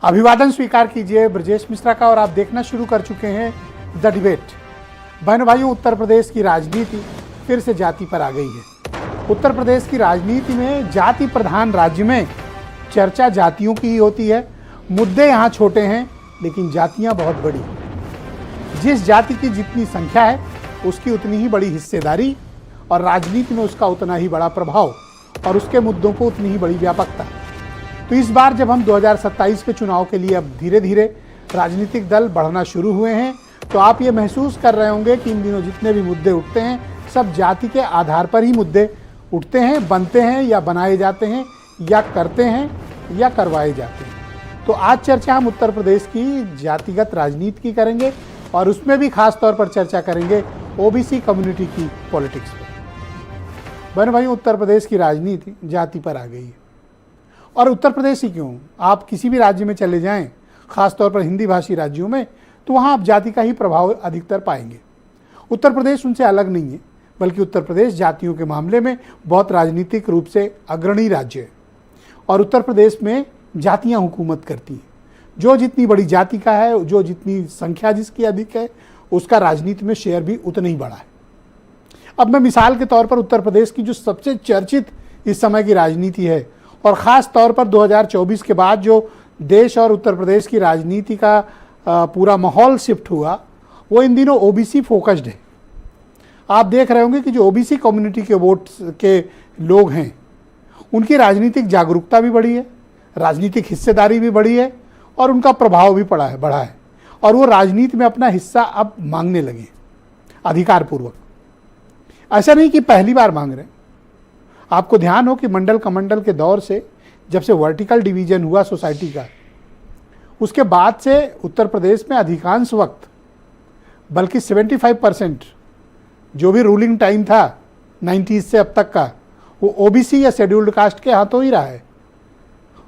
अभिवादन स्वीकार कीजिए ब्रजेश मिश्रा का और आप देखना शुरू कर चुके हैं द डिबेट। बहनों भाइयों, उत्तर प्रदेश की राजनीति फिर से जाति पर आ गई है। उत्तर प्रदेश की राजनीति में जाति प्रधान राज्य में चर्चा जातियों की ही होती है। मुद्दे यहाँ छोटे हैं लेकिन जातियाँ बहुत बड़ी। जिस जाति की जितनी संख्या है उसकी उतनी ही बड़ी हिस्सेदारी और राजनीति में उसका उतना ही बड़ा प्रभाव और उसके मुद्दों को उतनी ही बड़ी व्यापकता। तो इस बार जब हम 2027 के चुनाव के लिए अब धीरे धीरे राजनीतिक दल बढ़ना शुरू हुए हैं तो आप ये महसूस कर रहे होंगे कि इन दिनों जितने भी मुद्दे उठते हैं सब जाति के आधार पर ही मुद्दे उठते हैं, बनते हैं या बनाए जाते हैं या करते हैं या करवाए जाते हैं। तो आज चर्चा हम उत्तर प्रदेश की जातिगत राजनीति की करेंगे और उसमें भी खास तौर पर चर्चा करेंगे ओबीसी कम्युनिटी की पॉलिटिक्स पर। बहनों भाइयों, उत्तर प्रदेश की राजनीति जाति पर आ गई है। और उत्तर प्रदेश ही क्यों, आप किसी भी राज्य में चले जाएं, खासतौर पर हिंदी भाषी राज्यों में, तो वहाँ आप जाति का ही प्रभाव अधिकतर पाएंगे। उत्तर प्रदेश उनसे अलग नहीं है, बल्कि उत्तर प्रदेश जातियों के मामले में बहुत राजनीतिक रूप से अग्रणी राज्य है। और उत्तर प्रदेश में जातियाँ हुकूमत करती हैं। जो जितनी बड़ी जाति का है, जो जितनी संख्या जिसकी अधिक है, उसका राजनीति में शेयर भी उतना ही बड़ा है। अब मैं मिसाल के तौर पर उत्तर प्रदेश की जो सबसे चर्चित इस समय की राजनीति है और ख़ास तौर पर 2024 के बाद जो देश और उत्तर प्रदेश की राजनीति का पूरा माहौल शिफ्ट हुआ, वो इन दिनों ओबीसी फोकस्ड है। आप देख रहे होंगे कि जो ओबीसी कम्युनिटी के वोट के लोग हैं उनकी राजनीतिक जागरूकता भी बढ़ी है, राजनीतिक हिस्सेदारी भी बढ़ी है और उनका प्रभाव भी बढ़ा है और वो राजनीति में अपना हिस्सा अब मांगने लगे अधिकारपूर्वक। ऐसा नहीं कि पहली बार मांग रहे हैं। आपको ध्यान हो कि मंडल कमंडल के दौर से, जब से वर्टिकल डिवीजन हुआ सोसाइटी का, उसके बाद से उत्तर प्रदेश में अधिकांश वक्त, बल्कि 75% जो भी रूलिंग टाइम था 90s से अब तक का, वो ओबीसी या शेड्यूल्ड कास्ट के हाथों ही रहा है।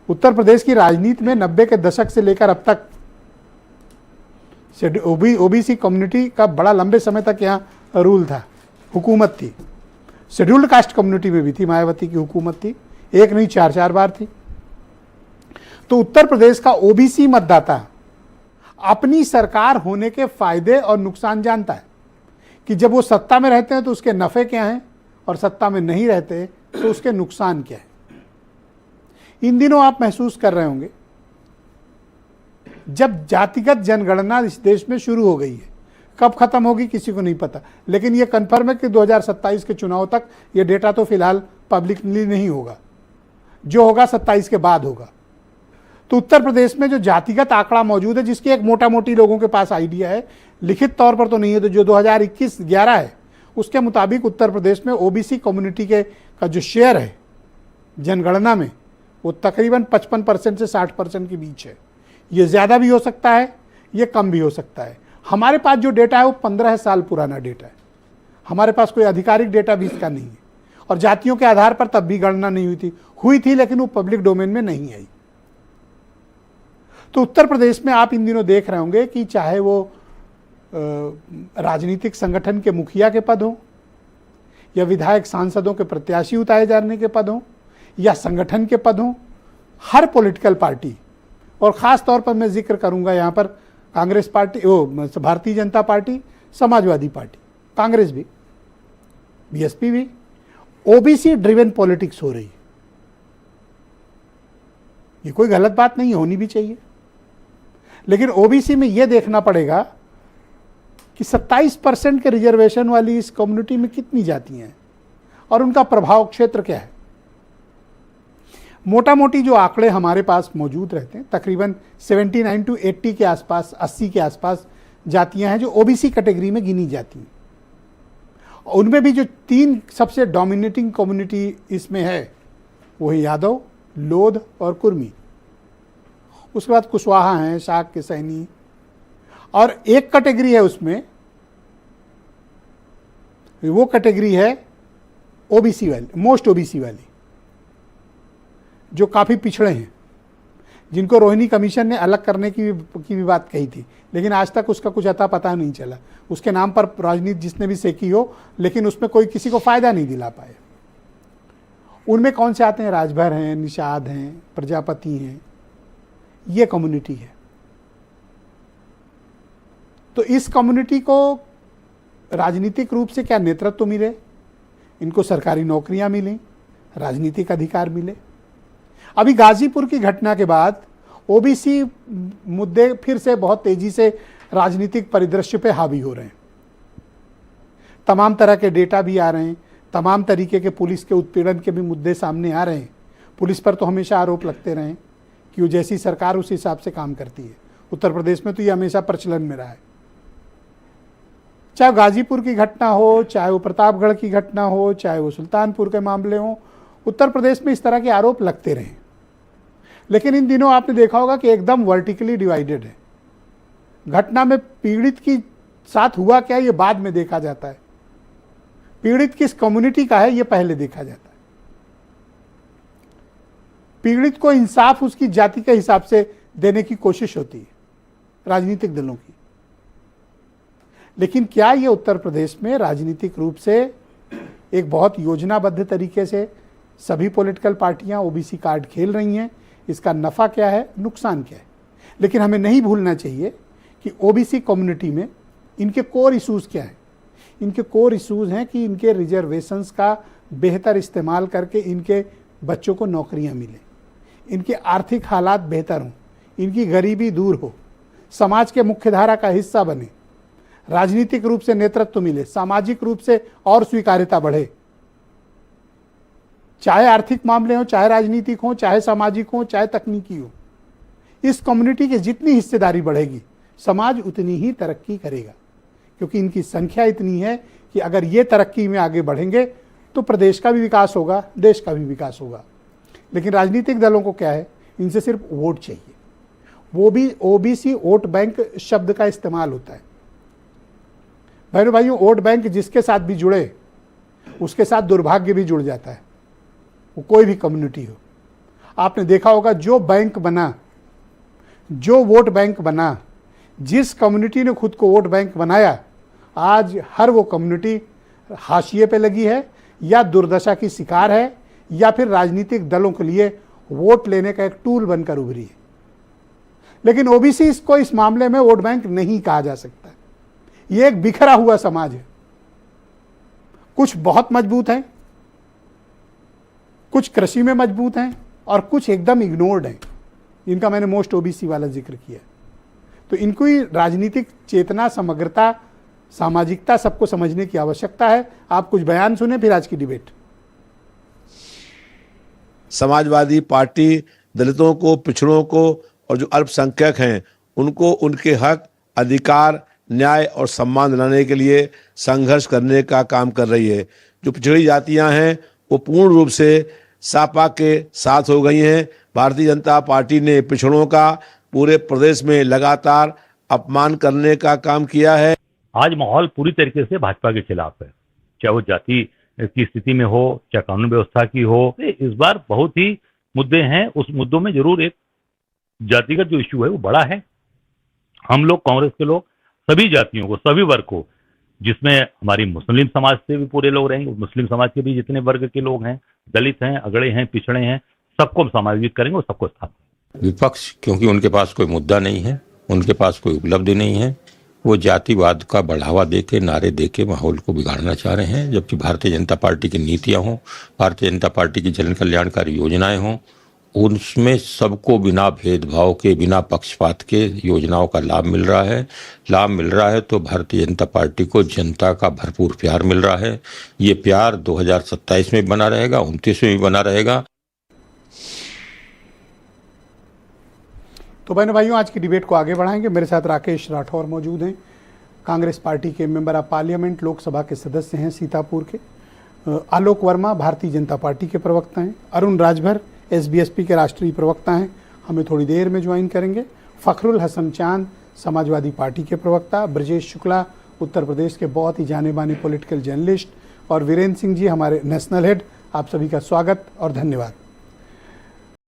उत्तर प्रदेश की राजनीति में 90 के दशक से लेकर अब तक ओबीसी कम्युनिटी का बड़ा लंबे समय तक यहाँ रूल था, हुकूमत थी। शेड्यूल्ड कास्ट कम्युनिटी में भी थी, मायावती की हुकूमत थी, एक नहीं 4-4 बार थी। तो उत्तर प्रदेश का ओबीसी मतदाता अपनी सरकार होने के फायदे और नुकसान जानता है कि जब वो सत्ता में रहते हैं तो उसके नफ़े क्या हैं और सत्ता में नहीं रहते तो उसके नुकसान क्या है। इन दिनों आप महसूस कर रहे होंगे जब जातिगत जनगणना इस देश में शुरू हो गई है, कब खत्म होगी किसी को नहीं पता, लेकिन ये कन्फर्म है कि 2027 के चुनाव तक ये डेटा तो फिलहाल पब्लिकली नहीं होगा, जो होगा 27 के बाद होगा। तो उत्तर प्रदेश में जो जातिगत आंकड़ा मौजूद है, जिसकी एक मोटा मोटी लोगों के पास आइडिया है, लिखित तौर पर तो नहीं है, तो जो 2021-11 है उसके मुताबिक उत्तर प्रदेश में ओबीसी कम्युनिटी का जो शेयर है जनगणना में, वो तकरीबन 55% से 60% के बीच है। ये ज़्यादा भी हो सकता है, ये कम भी हो सकता है। हमारे पास जो डेटा है वो 15 साल पुराना डेटा है। हमारे पास कोई आधिकारिक डेटा भी इसका नहीं है और जातियों के आधार पर तब भी गणना नहीं हुई थी लेकिन वो पब्लिक डोमेन में नहीं आई। तो उत्तर प्रदेश में आप इन दिनों देख रहे होंगे कि चाहे वो राजनीतिक संगठन के मुखिया के पद हों या विधायक सांसदों के प्रत्याशी उतारे जाने के पद हों या संगठन के पद हों, हर पॉलिटिकल पार्टी, और ख़ास तौर पर मैं जिक्र करूंगा यहाँ पर Congress party, Bharatiya Janata party, Samajwadi party, Congress भी, बीएसपी भी, ओबीसी ड्रिवन पॉलिटिक्स हो रही है। ये कोई गलत बात नहीं, होनी भी चाहिए, लेकिन ओबीसी में यह देखना पड़ेगा कि 27% के रिजर्वेशन वाली इस कम्युनिटी में कितनी जातियां हैं और उनका प्रभाव क्षेत्र क्या है। मोटा मोटी जो आंकड़े हमारे पास मौजूद रहते हैं, तकरीबन 79 to 80 के आसपास, 80 के आसपास जातियां हैं जो ओबीसी कैटेगरी में गिनी जाती हैं। उनमें भी जो 3 सबसे डोमिनेटिंग कम्युनिटी इसमें है वो है यादव, लोध और कुर्मी। उसके बाद कुशवाहा हैं, शाक के सैनी, और एक कैटेगरी है उसमें, वो कैटेगरी है ओबीसी वाली, मोस्ट ओबीसी वाली, जो काफ़ी पिछड़े हैं, जिनको रोहिणी कमीशन ने अलग करने की भी बात कही थी, लेकिन आज तक उसका कुछ अता पता नहीं चला। उसके नाम पर राजनीति जिसने भी सेकी हो, लेकिन उसमें कोई किसी को फ़ायदा नहीं दिला पाए। उनमें कौन से आते हैं? राजभर हैं, निषाद हैं, प्रजापति हैं, ये कम्युनिटी है। तो इस कम्युनिटी को राजनीतिक रूप से क्या नेतृत्व मिले, इनको सरकारी नौकरियां मिली, राजनीतिक अधिकार मिले। अभी गाजीपुर की घटना के बाद ओबीसी मुद्दे फिर से बहुत तेजी से राजनीतिक परिदृश्य पे हावी हो रहे हैं। तमाम तरह के डेटा भी आ रहे हैं, तमाम तरीके के पुलिस के उत्पीड़न के भी मुद्दे सामने आ रहे हैं। पुलिस पर तो हमेशा आरोप लगते रहे कि वो जैसी सरकार उस हिसाब से काम करती है। उत्तर प्रदेश में तो ये हमेशा प्रचलन में रहा है। चाहे गाजीपुर की घटना हो, चाहे वो प्रतापगढ़ की घटना हो, चाहे वो सुल्तानपुर के मामले हो, उत्तर प्रदेश में इस तरह के आरोप लगते रहे। लेकिन इन दिनों आपने देखा होगा कि एकदम वर्टिकली डिवाइडेड है। घटना में पीड़ित की साथ हुआ क्या ये बाद में देखा जाता है, पीड़ित किस कम्युनिटी का है ये पहले देखा जाता है। पीड़ित को इंसाफ उसकी जाति के हिसाब से देने की कोशिश होती है राजनीतिक दलों की। लेकिन क्या ये उत्तर प्रदेश में राजनीतिक रूप से एक बहुत योजनाबद्ध तरीके से सभी पॉलिटिकल पार्टियां ओबीसी कार्ड खेल रही हैं? इसका नफा क्या है, नुकसान क्या है? लेकिन हमें नहीं भूलना चाहिए कि ओबीसी कम्युनिटी में इनके कोर इश्यूज क्या हैं। इनके कोर इश्यूज हैं कि इनके रिजर्वेशंस का बेहतर इस्तेमाल करके इनके बच्चों को नौकरियां मिलें, इनके आर्थिक हालात बेहतर हों, इनकी गरीबी दूर हो, समाज के मुख्यधारा का हिस्सा बने, राजनीतिक रूप से नेतृत्व मिले, सामाजिक रूप से और स्वीकार्यता बढ़े। चाहे आर्थिक मामले हो, चाहे राजनीतिक हो, चाहे सामाजिक हो, चाहे तकनीकी हो, इस कम्युनिटी की जितनी हिस्सेदारी बढ़ेगी समाज उतनी ही तरक्की करेगा। क्योंकि इनकी संख्या इतनी है कि अगर ये तरक्की में आगे बढ़ेंगे तो प्रदेश का भी विकास होगा, देश का भी विकास होगा। लेकिन राजनीतिक दलों को क्या है, इनसे सिर्फ वोट चाहिए। वो भी ओबीसी वोट बैंक शब्द का इस्तेमाल होता है। बहनों भाइयों, वोट बैंक जिसके साथ भी जुड़े उसके साथ दुर्भाग्य भी जुड़ जाता है, वो कोई भी कम्युनिटी हो। आपने देखा होगा जो बैंक बना, जो वोट बैंक बना, जिस कम्युनिटी ने खुद को वोट बैंक बनाया, आज हर वो कम्युनिटी हाशिए पे लगी है या दुर्दशा की शिकार है या फिर राजनीतिक दलों के लिए वोट लेने का एक टूल बनकर उभरी है। लेकिन ओबीसी को इस मामले में वोट बैंक नहीं कहा जा सकता। ये एक बिखरा हुआ समाज है। कुछ बहुत मजबूत हैं, कुछ कृषि में मजबूत हैं और कुछ एकदम इग्नोर्ड हैं, जिनका मैंने मोस्ट ओबीसी वाला जिक्र किया। तो इनको ही राजनीतिक चेतना, समग्रता, सामाजिकता सबको समझने की आवश्यकता है। आप कुछ बयान सुने, फिर आज की डिबेट। समाजवादी पार्टी दलितों को, पिछड़ों को और जो अल्पसंख्यक हैं उनको उनके हक, अधिकार, न्याय और सम्मान दिलाने के लिए संघर्ष करने का काम कर रही है। जो पिछड़ी जातियां हैं वो पूर्ण रूप से सपा के साथ हो गई हैं। भारतीय जनता पार्टी ने पिछड़ों का पूरे प्रदेश में लगातार अपमान करने का काम किया है। आज माहौल पूरी तरीके से भाजपा के खिलाफ है, चाहे वो जाति की स्थिति में हो, चाहे कानून व्यवस्था की हो। इस बार बहुत ही मुद्दे हैं, उस मुद्दों में जरूर एक जातिगत जो इश्यू है वो बड़ा है। हम लोग कांग्रेस के लोग सभी जातियों को, सभी वर्ग को, जिसमें हमारी मुस्लिम समाज से भी पूरे लोग रहेंगे, मुस्लिम समाज के भी जितने वर्ग के लोग हैं, दलित हैं, अगड़े हैं, पिछड़े हैं, सबको समायोजित करेंगे और सबको स्थापित। विपक्ष क्योंकि उनके पास कोई मुद्दा नहीं है, उनके पास कोई उपलब्धि नहीं है, वो जातिवाद का बढ़ावा देके, नारे देके माहौल को बिगाड़ना चाह रहे हैं। जबकि भारतीय जनता पार्टी की नीतियां हों, भारतीय जनता पार्टी की जन कल्याणकारी योजनाएं हों, उनमें सबको बिना भेदभाव के, बिना पक्षपात के योजनाओं का लाभ मिल रहा है। लाभ मिल रहा है तो भारतीय जनता पार्टी को जनता का भरपूर प्यार मिल रहा है। ये प्यार 2027 में बना रहेगा, 29 में भी बना रहेगा। तो बहनों भाइयों, आज की डिबेट को आगे बढ़ाएंगे। मेरे साथ राकेश राठौर मौजूद हैं, कांग्रेस पार्टी के मेंबर ऑफ पार्लियामेंट, लोकसभा के सदस्य हैं सीतापुर के। आलोक वर्मा भारतीय जनता पार्टी के प्रवक्ता हैं। अरुण राजभर एसबीएसपी के राष्ट्रीय प्रवक्ता हैं, हमें थोड़ी देर में ज्वाइन करेंगे। फखरुल हसन चांद समाजवादी पार्टी के प्रवक्ता, ब्रजेश शुक्ला उत्तर प्रदेश के बहुत ही जाने माने पॉलिटिकल जर्नलिस्ट, और वीरेंद्र सिंह जी हमारे नेशनल हेड। आप सभी का स्वागत और धन्यवाद।